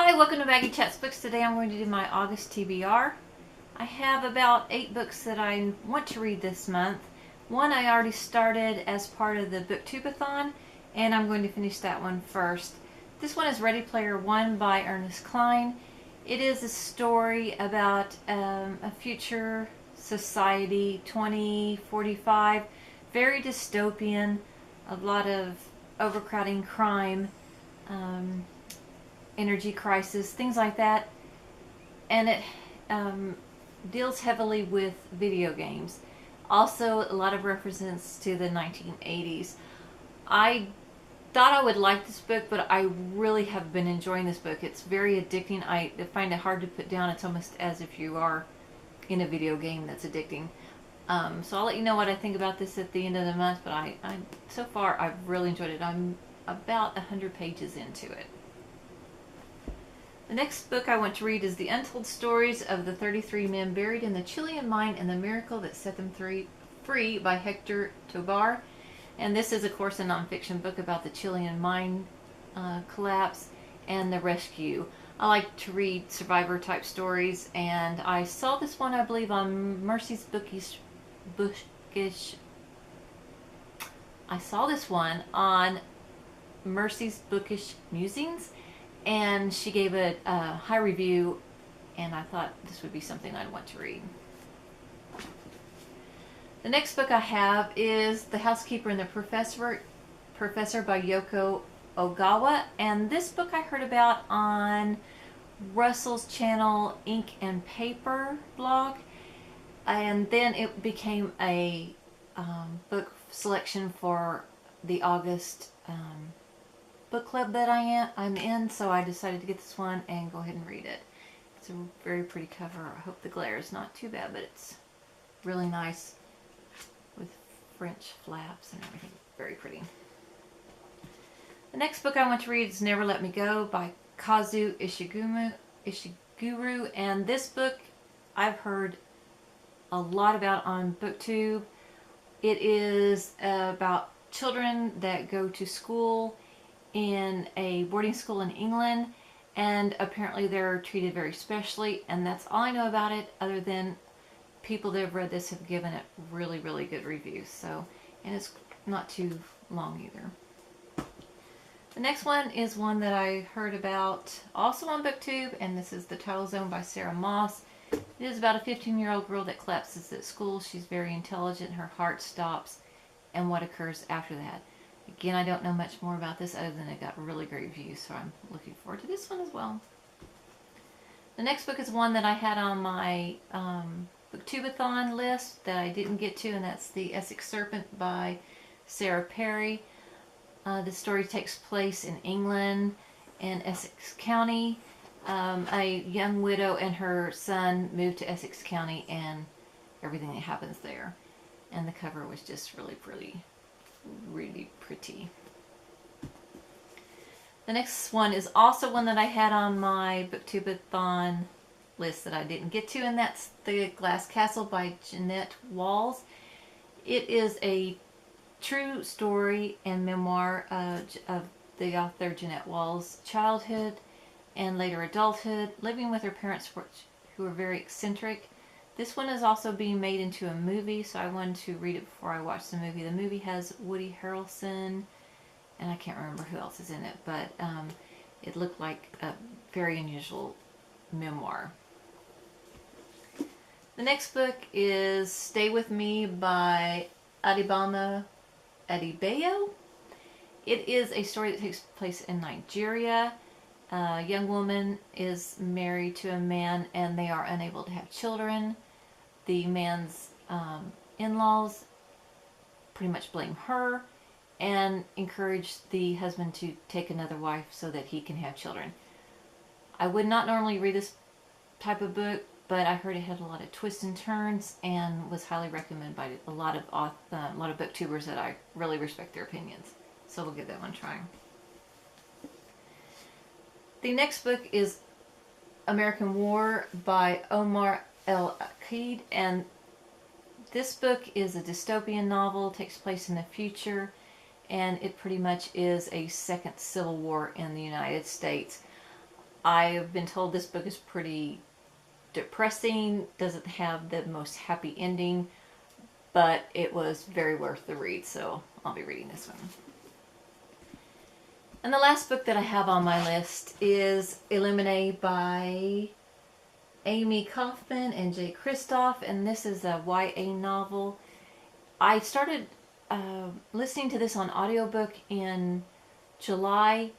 Hi, welcome to Maggie Chats Books. Today I'm going to do my August TBR. I have about 8 books that I want to read this month. One I already started as part of the Booktubeathon, and I'm going to finish that one first. This one is Ready Player One by Ernest Cline. It is a story about a future society, 2045, very dystopian, a lot of overcrowding, crime, energy crisis, things like that, and it deals heavily with video games. Also, a lot of references to the 1980s. I thought I would like this book, but I really have been enjoying this book. It's very addicting. I find it hard to put down. It's almost as if you are in a video game that's addicting. So I'll let you know what I think about this at the end of the month, but so far I've really enjoyed it. I'm about 100 pages into it. The next book I want to read is The Untold Stories of the 33 Men Buried in the Chilean Mine and the Miracle That Set Them Free by Hector Tobar. And this is, of course, a nonfiction book about the Chilean mine collapse and the rescue. I like to read survivor-type stories, and I saw this one, I believe, on Mercy's Bookish. I saw this one on Mercy's Bookish Musings, and she gave it a high review, and I thought this would be something I'd want to read. The next book I have is The Housekeeper and the Professor by Yoko Ogawa, and this book I heard about on Russell's channel Ink and Paper blog, and then it became a book selection for the August book club that I'm in, so I decided to get this one and go ahead and read it. It's a very pretty cover. I hope the glare is not too bad, but it's really nice with French flaps and everything. Very pretty. The next book I want to read is Never Let Me Go by Kazu Ishiguro, and this book I've heard a lot about on BookTube. It is about children that go to school in a boarding school in England, and apparently they're treated very specially, and that's all I know about it, other than people that have read this have given it really, really good reviews. So, and it's not too long either. The next one is one that I heard about also on BookTube, and this is The Title Zone by Sarah Moss. It is about a 15-year-old girl that collapses at school. She's very intelligent, her heart stops, and what occurs after that. Again, I don't know much more about this other than it got really great reviews, so I'm looking forward to this one as well. The next book is one that I had on my Booktubeathon list that I didn't get to, and that's The Essex Serpent by Sarah Perry. The story takes place in England, in Essex County. A young widow and her son moved to Essex County, and everything that happens there. And the cover was just really pretty. The next one is also one that I had on my Booktubeathon list that I didn't get to, and that's The Glass Castle by Jeanette Walls. It is a true story and memoir of the author Jeanette Walls' childhood and later adulthood, living with her parents who were very eccentric. This one is also being made into a movie, so I wanted to read it before I watched the movie. The movie has Woody Harrelson, and I can't remember who else is in it, but it looked like a very unusual memoir. The next book is Stay With Me by Adebona Adebayo. It is a story that takes place in Nigeria. A young woman is married to a man, and they are unable to have children. The man's in-laws pretty much blame her and encourage the husband to take another wife so that he can have children. I would not normally read this type of book, but I heard it had a lot of twists and turns and was highly recommended by a lot of booktubers that I really respect their opinions. So we'll give that one a try. The next book is American War by Omar El-Aqid, and this book is a dystopian novel, takes place in the future, and it pretty much is a second civil war in the United States. I've been told this book is pretty depressing, doesn't have the most happy ending, but it was very worth the read, so I'll be reading this one. And the last book that I have on my list is Illuminae by Amy Kaufman and Jay Kristoff, and this is a YA novel. I started listening to this on audiobook in July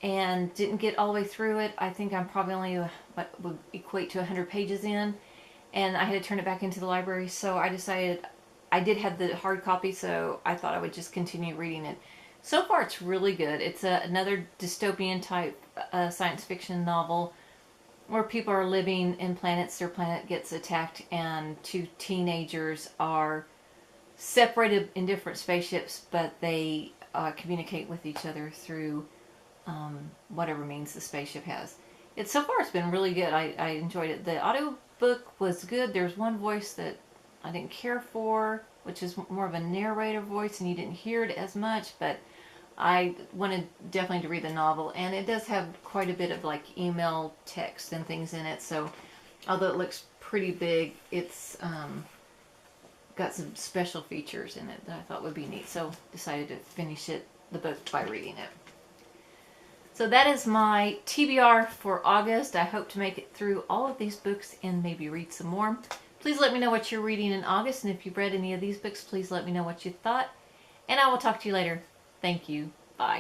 and didn't get all the way through it. I think I'm probably only what would equate to 100 pages in, and I had to turn it back into the library, so I decided I did have the hard copy, so I thought I would just continue reading it. So far it's really good. It's another dystopian type science fiction novel where people are living in planets. Their planet gets attacked and two teenagers are separated in different spaceships, but they communicate with each other through whatever means the spaceship has. So far it's been really good. I enjoyed it. The audiobook was good. There's one voice that I didn't care for, which is more of a narrator voice, and you didn't hear it as much, but I wanted definitely to read the novel, and it does have quite a bit of like email text and things in it, so although it looks pretty big, it's got some special features in it that I thought would be neat, so decided to finish the book by reading it. So that is my TBR for August. I hope to make it through all of these books and maybe read some more. Please let me know what you're reading in August, and if you've read any of these books, please let me know what you thought, and I will talk to you later. Thank you.